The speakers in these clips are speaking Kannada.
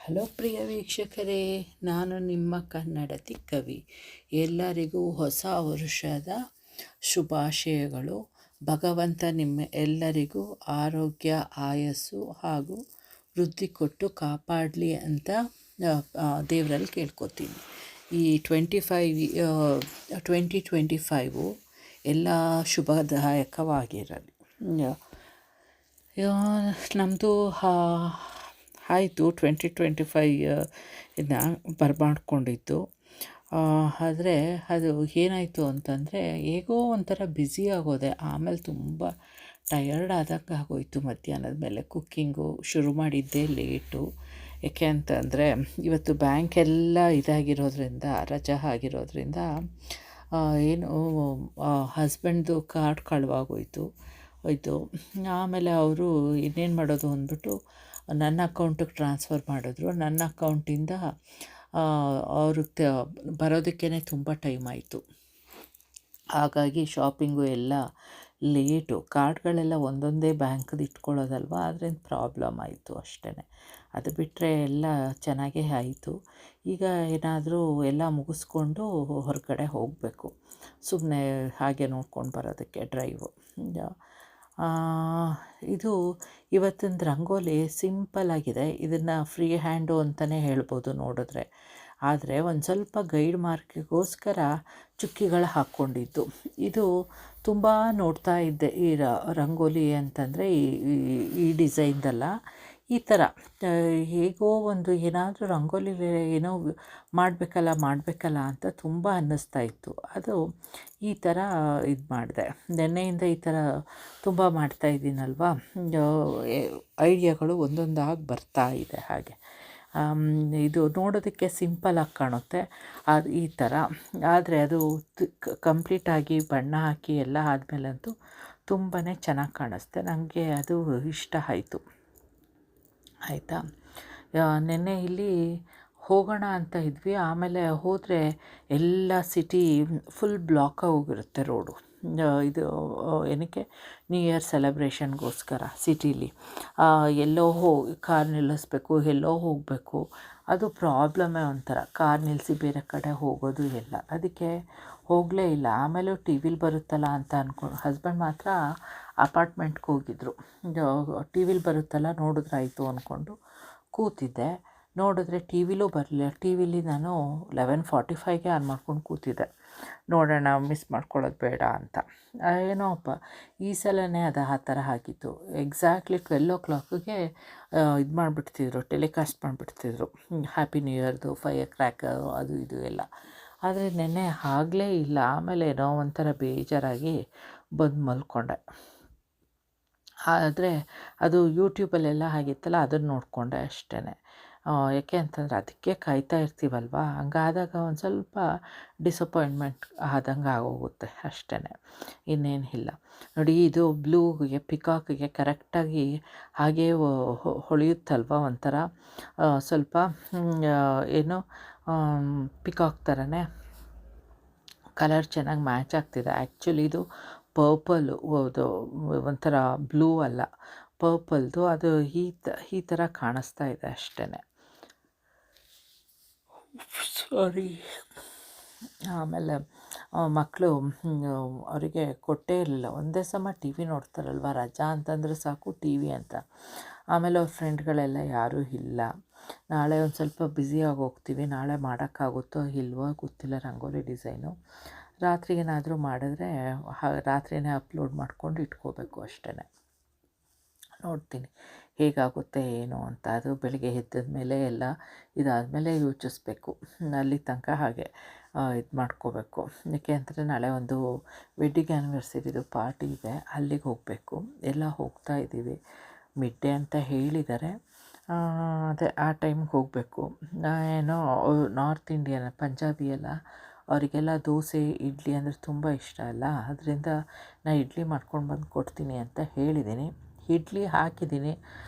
ಹಲೋ ಪ್ರಿಯ ವೀಕ್ಷಕರೇ, ನಾನು ನಿಮ್ಮ ಕನ್ನಡತಿ ಕವಿ. ಎಲ್ಲರಿಗೂ ಹೊಸ ವರ್ಷದ ಶುಭಾಶಯಗಳು. ಭಗವಂತ ನಿಮ್ಮ ಎಲ್ಲರಿಗೂ ಆರೋಗ್ಯ, ಆಯಸ್ಸು ಹಾಗೂ ವೃದ್ಧಿ ಕೊಟ್ಟು ಕಾಪಾಡಲಿ ಅಂತ ದೇವರಲ್ಲಿ ಕೇಳ್ಕೊತೀನಿ. ಈ 2025 ಎಲ್ಲ ಶುಭದಾಯಕವಾಗಿರಲಿ. ನಮ್ಮದು ಆಯಿತು 2025 ಇದನ್ನ ಬರಮಾಡ್ಕೊಂಡಿದ್ದು. ಆದರೆ ಅದು ಏನಾಯಿತು ಅಂತಂದರೆ, ಹೇಗೋ ಒಂಥರ ಬ್ಯುಸಿ ಆಗೋದೆ. ಆಮೇಲೆ ತುಂಬ ಟಯರ್ಡ್ ಆದಂಗೆ ಆಗೋಯಿತು. ಮಧ್ಯಾಹ್ನದ ಮೇಲೆ ಕುಕ್ಕಿಂಗು ಶುರು ಮಾಡಿದ್ದೇ ಲೇಟು. ಏಕೆ ಅಂತಂದರೆ ಇವತ್ತು ಬ್ಯಾಂಕ್ ಎಲ್ಲ ಇದಾಗಿರೋದ್ರಿಂದ, ರಜಾ ಆಗಿರೋದ್ರಿಂದ ಏನು ಹಸ್ಬೆಂಡ್ದು ಕಾರ್ಡ್ ಕಳುವಾಗೋಯ್ತು. ಆಮೇಲೆ ಅವರು ಇನ್ನೇನು ಮಾಡೋದು ಅಂದ್ಬಿಟ್ಟು ನನ್ನ ಅಕೌಂಟಿಗೆ ಟ್ರಾನ್ಸ್ಫರ್ ಮಾಡಿದ್ರು. ನನ್ನ ಅಕೌಂಟಿಂದ ಅವ್ರಿಗೆ ಬರೋದಕ್ಕೇ ತುಂಬ ಟೈಮ್ ಆಯಿತು. ಹಾಗಾಗಿ ಶಾಪಿಂಗು ಎಲ್ಲ ಲೇಟು. ಕಾರ್ಡ್ಗಳೆಲ್ಲ ಒಂದೊಂದೇ ಬ್ಯಾಂಕ್ದು ಇಟ್ಕೊಳ್ಳೋದಲ್ವ, ಅದರಿಂದ ಪ್ರಾಬ್ಲಮ್ ಆಯಿತು ಅಷ್ಟೇ. ಅದು ಬಿಟ್ಟರೆ ಎಲ್ಲ ಚೆನ್ನಾಗೇ ಆಯಿತು. ಈಗ ಏನಾದರೂ ಎಲ್ಲ ಮುಗಿಸ್ಕೊಂಡು ಹೊರಗಡೆ ಹೋಗಬೇಕು, ಸುಮ್ಮನೆ ಹಾಗೆ ನೋಡ್ಕೊಂಡು ಬರೋದಕ್ಕೆ ಡ್ರೈವು. ಇದು ಇವತ್ತಿನ ರಂಗೋಲಿ ಸಿಂಪಲ್ಲಾಗಿದೆ. ಇದನ್ನು ಫ್ರೀ ಹ್ಯಾಂಡು ಅಂತಲೇ ಹೇಳ್ಬೋದು ನೋಡಿದ್ರೆ. ಆದರೆ ಒಂದು ಸ್ವಲ್ಪ ಗೈಡ್ ಮಾರ್ಕಿಗೋಸ್ಕರ ಚುಕ್ಕಿಗಳು ಹಾಕ್ಕೊಂಡಿದ್ದು. ಇದು ತುಂಬ ನೋಡ್ತಾ ಇದ್ದೆ ಈ ರಂಗೋಲಿ ಅಂತಂದರೆ, ಈ ಡಿಸೈನ್ದಲ್ಲ, ಈ ಥರ ಹೇಗೋ ಒಂದು ಏನಾದರೂ ರಂಗೋಲಿ ಏನೋ ಮಾಡಬೇಕಲ್ಲ ಅಂತ ತುಂಬ ಅನ್ನಿಸ್ತಾ ಇತ್ತು. ಅದು ಈ ಥರ ಇದು ಮಾಡಿದೆ. ನೆನ್ನೆಯಿಂದ ಈ ಥರ ತುಂಬ ಮಾಡ್ತಾಯಿದ್ದೀನಲ್ವ, ಐಡಿಯಾಗಳು ಒಂದೊಂದಾಗಿ ಬರ್ತಾ ಇದೆ ಹಾಗೆ. ಇದು ನೋಡೋದಕ್ಕೆ ಸಿಂಪಲಾಗಿ ಕಾಣುತ್ತೆ ಅದು ಈ ಥರ. ಆದರೆ ಅದು ಕಂಪ್ಲೀಟಾಗಿ ಬಣ್ಣ ಹಾಕಿ ಎಲ್ಲ ಆದಮೇಲಂತೂ ತುಂಬಾ ಚೆನ್ನಾಗಿ ಕಾಣಿಸ್ತೆ. ನನಗೆ ಅದು ಇಷ್ಟ ಆಯಿತು. ಆಯಿತಾ. ನೆನ್ನೆ ಇಲ್ಲಿ ಹೋಗೋಣ ಅಂತ ಇದ್ವಿ. ಆಮೇಲೆ ಹೋದರೆ ಎಲ್ಲ ಸಿಟಿ ಫುಲ್ ಬ್ಲಾಕ್ ಹೋಗಿರುತ್ತೆ ರೋಡು. ಇದು ಏನಕ್ಕೆ, ನ್ಯೂ ಇಯರ್ ಸೆಲೆಬ್ರೇಷನ್ಗೋಸ್ಕರ ಸಿಟೀಲಿ ಎಲ್ಲೋ ಕಾರ್ ನಿಲ್ಲಿಸ್ಬೇಕು, ಎಲ್ಲೋ ಹೋಗಬೇಕು. ಅದು ಪ್ರಾಬ್ಲಮ್ಮೇ ಒಂಥರ. ಕಾರ್ ನಿಲ್ಲಿಸಿ ಬೇರೆ ಕಡೆ ಹೋಗೋದು ಎಲ್ಲ. ಅದಕ್ಕೆ ಹೋಗಲೇ ಇಲ್ಲ. ಆಮೇಲೆ ಟಿ ವಿಲಿ ಬರುತ್ತಲ್ಲ ಅಂತ ಅಂದ್ಕೊಂಡು, ಹಸ್ಬೆಂಡ್ ಮಾತ್ರ ಅಪಾರ್ಟ್ಮೆಂಟ್ಗೆ ಹೋಗಿದ್ರು. ಟಿ ವಿಲಿ ಬರುತ್ತಲ್ಲ ನೋಡಿದ್ರಾಯ್ತು ಅಂದ್ಕೊಂಡು ಕೂತಿದ್ದೆ. ನೋಡಿದ್ರೆ ಟಿ ವಿಲೂ ಬರಲಿಲ್ಲ. ಟಿ ವಿಲಿ ನಾನು 11:45ಗೆ ಆನ್ ಮಾಡ್ಕೊಂಡು ಕೂತಿದ್ದೆ, ನೋಡೋಣ ಮಿಸ್ ಮಾಡ್ಕೊಳ್ಳೋದು ಬೇಡ ಅಂತ. ಏನೋ ಅಪ್ಪ ಈ ಸಲನೇ ಅದು ಆ ಥರ ಆಗಿತ್ತು. ಎಕ್ಸಾಕ್ಟ್ಲಿ 12 o'clockಗೆ ಇದು ಮಾಡಿಬಿಡ್ತಿದ್ರು, ಟೆಲಿಕಾಸ್ಟ್ ಮಾಡಿಬಿಡ್ತಿದ್ರು ಹ್ಯಾಪಿ ನ್ಯೂ ಇಯರ್ದು ಫೈರ್ ಕ್ರ್ಯಾಕರು ಅದು ಇದು ಎಲ್ಲ. ಆದರೆ ನೆನ್ನೆ ಆಗಲೇ ಇಲ್ಲ. ಆಮೇಲೆ ಏನೋ ಒಂಥರ ಬೇಜಾರಾಗಿ ಬಂದು ಮಲ್ಕೊಂಡೆ. ಆದರೆ ಅದು ಯೂಟ್ಯೂಬಲ್ಲೆಲ್ಲ ಆಗಿತ್ತಲ್ಲ, ಅದನ್ನು ನೋಡಿಕೊಂಡೆ ಅಷ್ಟೇ. ಯಾಕೆ ಅಂತಂದರೆ ಅದಕ್ಕೆ ಕಾಯ್ತಾ ಇರ್ತೀವಲ್ವ, ಹಂಗಾದಾಗ ಒಂದು ಸ್ವಲ್ಪ ಡಿಸಪಾಯಿಂಟ್ಮೆಂಟ್ ಆದಂಗೆ ಆಗೋಗುತ್ತೆ ಅಷ್ಟೇ, ಇನ್ನೇನಿಲ್ಲ. ನೋಡಿ, ಇದು ಬ್ಲೂಗೆ ಪಿಕಾಕ್ಗೆ ಕರೆಕ್ಟಾಗಿ ಹಾಗೇ ಹೊಳೆಯುತ್ತಲ್ವ, ಒಂಥರ ಸ್ವಲ್ಪ ಏನು ಪಿಕಾಕ್ ಥರನೇ ಕಲರ್ ಚೆನ್ನಾಗಿ ಮ್ಯಾಚ್ ಆಗ್ತಿದೆ. ಆ್ಯಕ್ಚುಲಿ ಇದು ಪರ್ಪಲ್ಲು, ಅದು ಒಂಥರ ಬ್ಲೂ ಅಲ್ಲ, ಪರ್ಪಲ್ದು. ಅದು ಈ ಥರ ಕಾಣಿಸ್ತಾ ಇದೆ ಅಷ್ಟೇ. ಸಾರಿ. ಆಮೇಲೆ ಮಕ್ಕಳು ಅವರಿಗೆ ಕೊಟ್ಟೇ ಇರಲಿಲ್ಲ. ಒಂದೇ ಸಮ ಟಿ ವಿ ನೋಡ್ತಾರಲ್ವ, ರಜಾ ಅಂತಂದರೆ ಸಾಕು ಟಿ ವಿ ಅಂತ. ಆಮೇಲೆ ಅವ್ರ ಫ್ರೆಂಡ್ಗಳೆಲ್ಲ ಯಾರೂ ಇಲ್ಲ. ನಾಳೆ ಒಂದು ಸ್ವಲ್ಪ ಬ್ಯುಸಿಯಾಗಿ ಹೋಗ್ತೀವಿ. ನಾಳೆ ಮಾಡೋಕ್ಕಾಗುತ್ತೋ ಇಲ್ವೋ ಗೊತ್ತಿಲ್ಲ ರಂಗೋಲಿ ಡಿಸೈನು. ರಾತ್ರಿಗೇನಾದರೂ ಮಾಡಿದ್ರೆ ರಾತ್ರಿಯೇ ಅಪ್ಲೋಡ್ ಮಾಡ್ಕೊಂಡು ಇಟ್ಕೋಬೇಕು ಅಷ್ಟೇ. ನೋಡ್ತೀನಿ ಹೇಗಾಗುತ್ತೆ ಏನು ಅಂತ. ಅದು ಬೆಳಗ್ಗೆ ಎದ್ದ ಮೇಲೆ ಎಲ್ಲ ಇದಾದಮೇಲೆ ಯೋಚಿಸ್ಬೇಕು. ಅಲ್ಲಿ ತನಕ ಹಾಗೆ ಇದು ಮಾಡ್ಕೋಬೇಕು. ಏಕೆ ಅಂದರೆ ನಾಳೆ ಒಂದು ವೆಡ್ಡಿಂಗ್ ಆ್ಯನಿವರ್ಸರಿದು ಪಾರ್ಟಿ ಇದೆ, ಅಲ್ಲಿಗೆ ಹೋಗಬೇಕು. ಎಲ್ಲ ಹೋಗ್ತಾ ಇದ್ದೀವಿ. ಮಿಡ್ಡೇ ಅಂತ ಹೇಳಿದ್ದಾರೆ. ಅದೇ ಆ ಟೈಮ್ಗೆ ಹೋಗಬೇಕು. ಏನೋ ನಾರ್ತ್ ಇಂಡಿಯನ್, ಪಂಜಾಬಿ ಎಲ್ಲ, ಅವರಿಗೆಲ್ಲ ದೋಸೆ ಇಡ್ಲಿ ಅಂದರೆ ತುಂಬ ಇಷ್ಟ ಅಲ್ಲ. ಅದರಿಂದ ನಾನು ಇಡ್ಲಿ ಮಾಡ್ಕೊಂಡು ಬಂದು ಕೊಡ್ತೀನಿ ಅಂತ ಹೇಳಿದ್ದೀನಿ. ಇಡ್ಲಿ ಹಾಕಿದ್ದೀನಿ.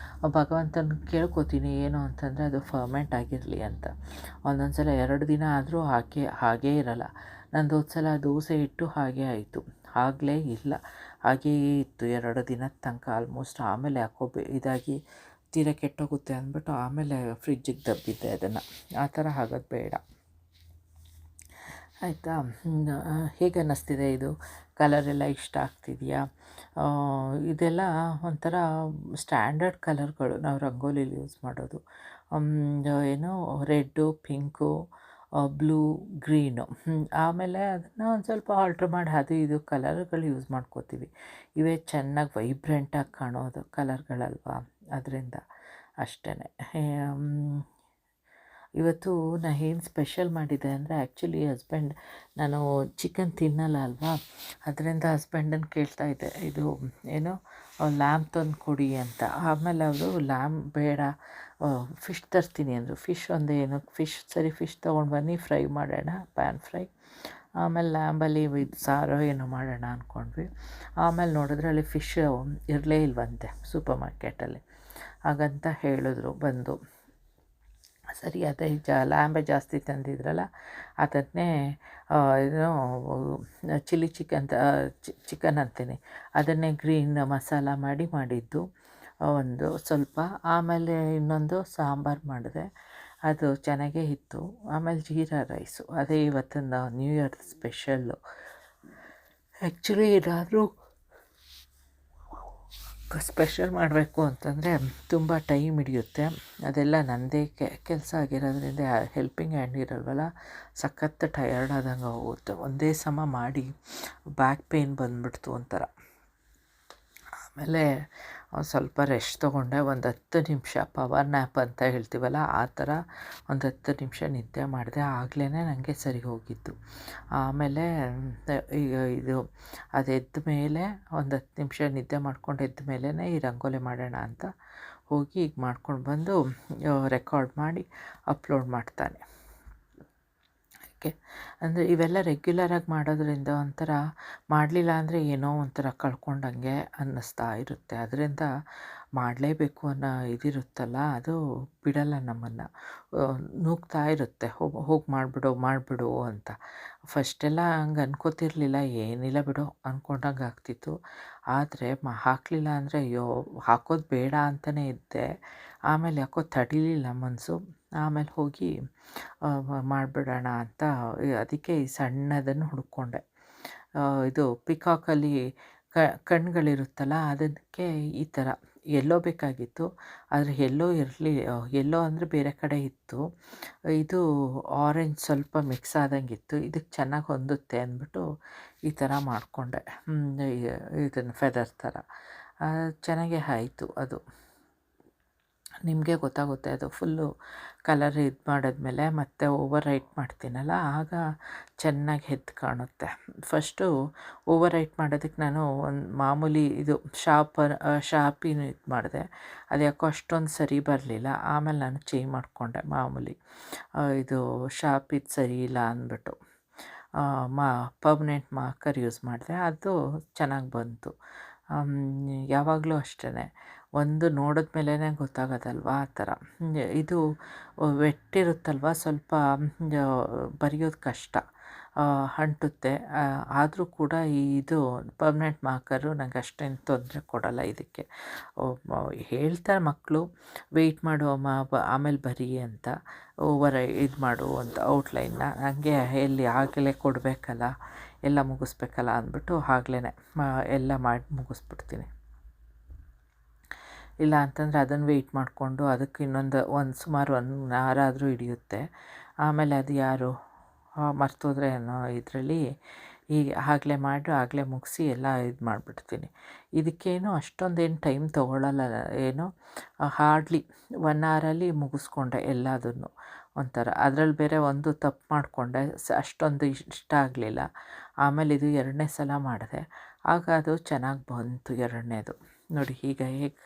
ಭಗವಂತನ ಕೇಳ್ಕೊತೀನಿ ಏನು ಅಂತಂದರೆ ಅದು ಫರ್ಮೆಂಟ್ ಆಗಿರಲಿ ಅಂತ. ಒಂದೊಂದು ಸಲ 2 ದಿನ ಆದರೂ ಹಾಗೇ ಇರಲ್ಲ. ನಂದು ಹೋದ ಸಲ ದೋಸೆ ಇಟ್ಟು ಹಾಗೇ ಆಯಿತು, ಆಗಲೇ ಇಲ್ಲ, ಹಾಗೇ ಇತ್ತು 2 ದಿನದ ತನಕ ಆಲ್ಮೋಸ್ಟ್. ಆಮೇಲೆ ಯಾಕೋ ಇದಾಗಿ ತೀರ ಕೆಟ್ಟೋಗುತ್ತೆ ಅಂದ್ಬಿಟ್ಟು ಆಮೇಲೆ ಫ್ರಿಜ್ಜಿಗೆ ದಬ್ಬಿದ್ದೆ ಅದನ್ನು. ಆ ಥರ ಆಗೋದು ಬೇಡ. ಆಯಿತಾ? ಹೇಗೆ ಅನ್ನಿಸ್ತಿದೆ ಇದು? ಕಲರೆಲ್ಲ ಇಷ್ಟ ಆಗ್ತಿದೆಯಾ? ಇದೆಲ್ಲ ಒಂಥರ ಸ್ಟ್ಯಾಂಡರ್ಡ್ ಕಲರ್ಗಳು ನಾವು ರಂಗೋಲಿಲಿ ಯೂಸ್ ಮಾಡೋದು. ಏನು ರೆಡ್ಡು, ಪಿಂಕು, ಬ್ಲೂ, ಗ್ರೀನು. ಆಮೇಲೆ ಅದನ್ನು ಒಂದು ಸ್ವಲ್ಪ ಆಲ್ಟ್ರ್ ಮಾಡಿ ಅದು ಇದು ಕಲರ್ಗಳು ಯೂಸ್ ಮಾಡ್ಕೋತೀವಿ. ಇವೇ ಚೆನ್ನಾಗಿ ವೈಬ್ರೆಂಟಾಗಿ ಕಾಣೋದು ಕಲರ್ಗಳಲ್ವಾ, ಅದರಿಂದ ಅಷ್ಟೇ. ಇವತ್ತು ನಾನು ಏನು ಸ್ಪೆಷಲ್ ಮಾಡಿದ್ದೆ ಅಂದರೆ, ಆ್ಯಕ್ಚುಲಿ ನಾನು ಚಿಕನ್ ತಿನ್ನಲ್ಲ ಅಲ್ವಾ, ಅದರಿಂದ ಹಸ್ಬೆಂಡನ್ನು ಕೇಳ್ತಾಯಿದ್ದೆ, ಇದು ಏನು ಲ್ಯಾಮ್ ತಂದು ಕೊಡಿ ಅಂತ. ಆಮೇಲೆ ಅವರು ಲ್ಯಾಮ್ ಬೇಡ, ಫಿಶ್ ತರ್ತೀನಿ ಅಂದರು. ಫಿಶ್ ತೊಗೊಂಡು ಬನ್ನಿ, ಫ್ರೈ ಮಾಡೋಣ, ಪ್ಯಾನ್ ಫ್ರೈ. ಆಮೇಲೆ ಲ್ಯಾಂಬಲ್ಲಿ ಇದು ಸಾರೋ ಏನೋ ಮಾಡೋಣ ಅಂದ್ಕೊಂಡ್ವಿ. ಆಮೇಲೆ ನೋಡಿದ್ರೆ ಅಲ್ಲಿ ಫಿಶ್ ಇರಲೇ ಇಲ್ವಂತೆ ಸೂಪರ್ ಮಾರ್ಕೆಟಲ್ಲಿ. ಹಾಗಂತ ಹೇಳಿದ್ರು ಬಂದು. ಸರಿ, ಅದೇ ಲ್ಯಾಂಬೆ ಜಾಸ್ತಿ ತಂದಿದ್ರಲ್ಲ, ಅದನ್ನೇ ಏನು ಚಿಲ್ಲಿ ಚಿಕನ್ ಅಂತೀನಿ, ಅದನ್ನೇ ಗ್ರೀನ್ ಮಸಾಲ ಮಾಡಿದ್ದು ಒಂದು ಸ್ವಲ್ಪ. ಆಮೇಲೆ ಇನ್ನೊಂದು ಸಾಂಬಾರು ಮಾಡಿದೆ, ಅದು ಚೆನ್ನಾಗೇ ಇತ್ತು. ಆಮೇಲೆ ಜೀರಾ ರೈಸು, ಅದೇ ಇವತ್ತಿನ ನ್ಯೂ ಇಯರ್ ಸ್ಪೆಷಲ್ಲು. ಆ್ಯಕ್ಚುಲಿ ಏನಾದರೂ ಸ್ಪೆಷಲ್ ಮಾಡಬೇಕು ಅಂತಂದರೆ ತುಂಬ ಟೈಮ್ ಹಿಡಿಯುತ್ತೆ. ಅದೆಲ್ಲ ನನ್ನದೇ ಕೆಲಸ ಆಗಿರೋದ್ರಿಂದ ಹೆಲ್ಪಿಂಗ್ ಹ್ಯಾಂಡ್ ಇರಲ್ವಲ್ಲ, ಸಖತ್ ಟಯರ್ಡ್ ಆದಂಗೆ ಹೋಗುತ್ತೆ. ಒಂದೇ ಸಮ ಮಾಡಿ ಬ್ಯಾಕ್ ಪೇಯ್ನ್ ಬಂದುಬಿಡ್ತು ಒಂಥರ. ಆಮೇಲೆ ಸ್ವಲ್ಪ ರೆಸ್ಟ್ ತೊಗೊಂಡೆ, ಒಂದು 10 ನಿಮಿಷ ಪವರ್ ನ್ಯಾಪ್ ಅಂತ ಹೇಳ್ತೀವಲ್ಲ, ಆ ಥರ ಒಂದು 10 ನಿಮಿಷ ನಿದ್ದೆ ಮಾಡಿದೆ. ಆಗಲೇ ನನಗೆ ಸರಿ ಹೋಗಿದ್ದು. ಆಮೇಲೆ ಈಗ ಅದು ಎದ್ದ ಮೇಲೆ ಒಂದು 10 ನಿಮಿಷ ನಿದ್ದೆ ಮಾಡ್ಕೊಂಡು ಎದ್ದ ಮೇಲೇ ಈ ರಂಗೋಲಿ ಮಾಡೋಣ ಅಂತ ಹೋಗಿ ಈಗ ಮಾಡ್ಕೊಂಡು ಬಂದು ರೆಕಾರ್ಡ್ ಮಾಡಿ ಅಪ್ಲೋಡ್ ಮಾಡ್ತಾನೆ. ಓಕೆ, ಅಂದರೆ ಇವೆಲ್ಲ ರೆಗ್ಯುಲರಾಗಿ ಮಾಡೋದ್ರಿಂದ ಒಂಥರ ಮಾಡಲಿಲ್ಲ ಅಂದರೆ ಏನೋ ಒಂಥರ ಕಳ್ಕೊಂಡಂಗೆ ಅನ್ನಿಸ್ತಾ ಇರುತ್ತೆ. ಅದರಿಂದ ಮಾಡಲೇಬೇಕು ಅನ್ನೋ ಇದಿರುತ್ತಲ್ಲ, ಅದು ಬಿಡಲ್ಲ ನಮ್ಮನ್ನು, ನೂಗ್ತಾ ಇರುತ್ತೆ, ಹೋಗಿ ಮಾಡಿಬಿಡು ಅಂತ. ಫಸ್ಟೆಲ್ಲ ಹಂಗೆ ಅನ್ಕೋತಿರ್ಲಿಲ್ಲ, ಏನಿಲ್ಲ ಬಿಡು ಅಂದ್ಕೊಂಡಂಗೆ ಆಗ್ತಿತ್ತು. ಆದರೆ ಹಾಕಲಿಲ್ಲ ಅಂದರೆ ಅಯ್ಯೋ ಹಾಕೋದು ಬೇಡ ಅಂತಲೇ ಇದ್ದೆ. ಆಮೇಲೆ ಯಾಕೋ ತಡಿಲಿಲ್ಲ ಮನಸ್ಸು. ಆಮೇಲೆ ಹೋಗಿ ಮಾಡಿಬಿಡೋಣ ಅಂತ ಅದಕ್ಕೆ ಈ ಸಣ್ಣದನ್ನು ಹುಡ್ಕೊಂಡೆ. ಇದು ಪಿಕಾಕಲ್ಲಿ ಕಣ್ಣುಗಳಿರುತ್ತಲ್ಲ, ಅದಕ್ಕೆ ಈ ಥರ ಎಲ್ಲೋ ಬೇಕಾಗಿತ್ತು, ಆದರೆ ಎಲ್ಲೋ ಅಂದರೆ ಬೇರೆ ಕಡೆ ಇತ್ತು. ಇದು ಆರೆಂಜ್ ಸ್ವಲ್ಪ ಮಿಕ್ಸ್ ಆದಂಗಿತ್ತು. ಇದಕ್ಕೆ ಚೆನ್ನಾಗಿ ಹೊಂದುತ್ತೆ ಅಂದ್ಬಿಟ್ಟು ಈ ಥರ ಮಾಡಿಕೊಂಡೆ, ಇದನ್ನು ಫೆದರ್ ಥರ. ಚೆನ್ನಾಗೇ ಆಯಿತು ಅದು. ನಿಮಗೆ ಗೊತ್ತಾಗುತ್ತೆ, ಅದು ಫುಲ್ಲು ಕಲರ್ ಇದು ಮಾಡಿದ್ಮೇಲೆ ಮತ್ತೆ ಓವರ್ ರೈಟ್ ಮಾಡ್ತೀನಲ್ಲ, ಆಗ ಚೆನ್ನಾಗಿ ಎದ್ದು ಕಾಣುತ್ತೆ. ಫಸ್ಟು ಓವರ್ ರೈಟ್ ಮಾಡೋದಕ್ಕೆ ನಾನು ಒಂದು ಮಾಮೂಲಿ ಇದು ಶಾರ್ಪಿನ ಇದು ಮಾಡಿದೆ, ಅದು ಯಾಕೋ ಅಷ್ಟೊಂದು ಸರಿ ಬರಲಿಲ್ಲ. ಆಮೇಲೆ ನಾನು ಚೇಂಜ್ ಮಾಡಿಕೊಂಡೆ, ಮಾಮೂಲಿ ಇದು ಶಾರ್ಪಿದು ಸರಿ ಇಲ್ಲ ಅಂದ್ಬಿಟ್ಟು ಪರ್ಮನೆಂಟ್ ಮಾರ್ಕರ್ ಯೂಸ್ ಮಾಡಿದೆ, ಅದು ಚೆನ್ನಾಗಿ ಬಂತು. ಯಾವಾಗಲೂ ಅಷ್ಟೇ, ಒಂದು ನೋಡಿದ ಮೇಲೇ ಗೊತ್ತಾಗೋದಲ್ವ, ಆ ಥರ. ಇದು ವೆಟ್ಟಿರುತ್ತಲ್ವ, ಸ್ವಲ್ಪ ಬರೆಯೋದು ಕಷ್ಟ, ಅಂಟುತ್ತೆ. ಆದರೂ ಕೂಡ ಇದು ಪರ್ಮನೆಂಟ್ ಮಾರ್ಕರು ನನಗೆ ಅಷ್ಟೇನು ತೊಂದರೆ ಕೊಡೋಲ್ಲ. ಇದಕ್ಕೆ ಹೇಳ್ತಾರೆ ಮಕ್ಕಳು, ವೆಯ್ಟ್ ಮಾಡು ಆಮೇಲೆ ಬರೀ ಅಂತ, ಇದು ಮಾಡು ಅಂತ ಔಟ್ಲೈನ್ನ. ನನಗೆ ಎಲ್ಲಿ ಆಗಲೇ ಕೊಡಬೇಕಲ್ಲ, ಎಲ್ಲ ಮುಗಿಸ್ಬೇಕಲ್ಲ ಅಂದ್ಬಿಟ್ಟು ಆಗ್ಲೇ ಎಲ್ಲ ಮಾಡಿ ಮುಗಿಸ್ಬಿಡ್ತೀನಿ. ಇಲ್ಲ ಅಂತಂದರೆ ಅದನ್ನು ವೆಯ್ಟ್ ಮಾಡಿಕೊಂಡು ಅದಕ್ಕೆ ಸುಮಾರು 1 hour ಆದರೂ ಹಿಡಿಯುತ್ತೆ. ಆಮೇಲೆ ಅದು ಯಾರು ಮರ್ತೋದ್ರೆ ಅನ್ನೋ ಇದರಲ್ಲಿ ಆಗಲೇ ಮುಗಿಸಿ ಎಲ್ಲ ಇದು ಮಾಡಿಬಿಡ್ತೀನಿ. ಇದಕ್ಕೇನು ಅಷ್ಟೊಂದೇನು ಟೈಮ್ ತೊಗೊಳ್ಳಲ್ಲ, ಹಾರ್ಡ್ಲಿ 1 hour ಮುಗಿಸ್ಕೊಂಡೆ ಎಲ್ಲದನ್ನು. ಒಂಥರ ಅದರಲ್ಲಿ ಬೇರೆ ಒಂದು ತಪ್ಪು ಮಾಡಿಕೊಂಡೆ, ಅಷ್ಟೊಂದು ಇಷ್ಟ ಆಗಲಿಲ್ಲ. ಆಮೇಲೆ ಇದು 2ನೇ ಸಲ ಮಾಡಿದೆ, ಆಗ ಅದು ಚೆನ್ನಾಗಿ ಬಂತು 2ನೇದು. ನೋಡಿ ಈಗ ಹೇಗೆ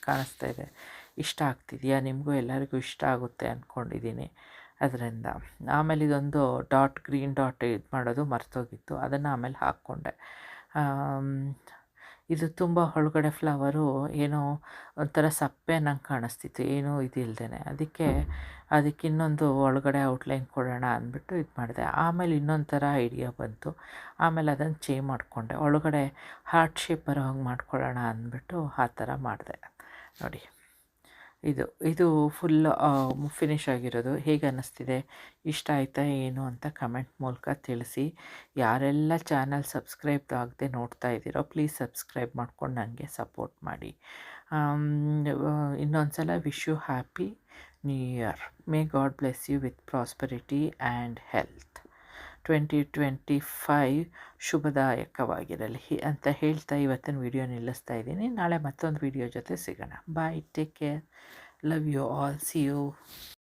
ಕಾಣಿಸ್ತಾ ಇದೆ, ಇಷ್ಟ ಆಗ್ತಿದೆಯಾ ನಿಮಗೂ? ಎಲ್ಲರಿಗೂ ಇಷ್ಟ ಆಗುತ್ತೆ ಅಂದ್ಕೊಂಡಿದ್ದೀನಿ ಅದರಿಂದ. ಆಮೇಲೆ ಇದೊಂದು ಗ್ರೀನ್ ಡಾಟ್ ಇದು ಮಾಡೋದು ಮರ್ತೋಗಿತ್ತು, ಅದನ್ನು ಆಮೇಲೆ ಹಾಕ್ಕೊಂಡೆ. ಇದು ತುಂಬ ಒಳಗಡೆ ಫ್ಲವರು ಏನೋ ಒಂಥರ ಸಪ್ಪೆ ಅನ್ನಂಗೆ ಕಾಣಿಸ್ತಿತ್ತು, ಏನೂ ಇದಿಲ್ಲದೇ. ಅದಕ್ಕೆ ಇನ್ನೊಂದು ಒಳಗಡೆ ಔಟ್ಲೈನ್ ಕೊಡೋಣ ಅಂದ್ಬಿಟ್ಟು ಇದು ಮಾಡಿದೆ. ಆಮೇಲೆ ಇನ್ನೊಂದು ಥರ ಐಡಿಯಾ ಬಂತು, ಆಮೇಲೆ ಅದನ್ನು ಚೇಂಜ್ ಮಾಡಿಕೊಂಡೆ, ಒಳಗಡೆ ಹಾರ್ಟ್ ಶೇಪ್ ಬರೋ ಹಂಗೆ ಮಾಡ್ಕೊಳ್ಳೋಣ ಅಂದ್ಬಿಟ್ಟು ಆ ಥರ ಮಾಡಿದೆ. ನೋಡಿ ಇದು ಫುಲ್ ಫಿನಿಷ್ ಆಗಿರೋದು. ಹೇಗೆ ಅನ್ನಿಸ್ತಿದೆ, ಇಷ್ಟ ಆಯಿತಾ ಏನು ಅಂತ ಕಮೆಂಟ್ ಮೂಲಕ ತಿಳಿಸಿ. ಯಾರೆಲ್ಲ ಚಾನಲ್ ಸಬ್ಸ್ಕ್ರೈಬ್ ಆಗದೆ ನೋಡ್ತಾ ಇದ್ದೀರೋ ಪ್ಲೀಸ್ ಸಬ್ಸ್ಕ್ರೈಬ್ ಮಾಡ್ಕೊಂಡು ನನಗೆ ಸಪೋರ್ಟ್ ಮಾಡಿ. ಇನ್ನೊಂದು ಸಲ wish you happy new year. May God bless you with prosperity and health. 2025 ಶುಭದಾಯಕವಾಗಿರಲಿ ಅಂತ ಹೇಳ್ತಾ ಇವತ್ತಿನ ವಿಡಿಯೋ ನಿಲ್ಲಿಸ್ತಾ ಇದ್ದೀನಿ. ನಾಳೆ ಮತ್ತೊಂದು ವಿಡಿಯೋ ಜೊತೆ ಸಿಗೋಣ. Bye, take care, love you all, see you.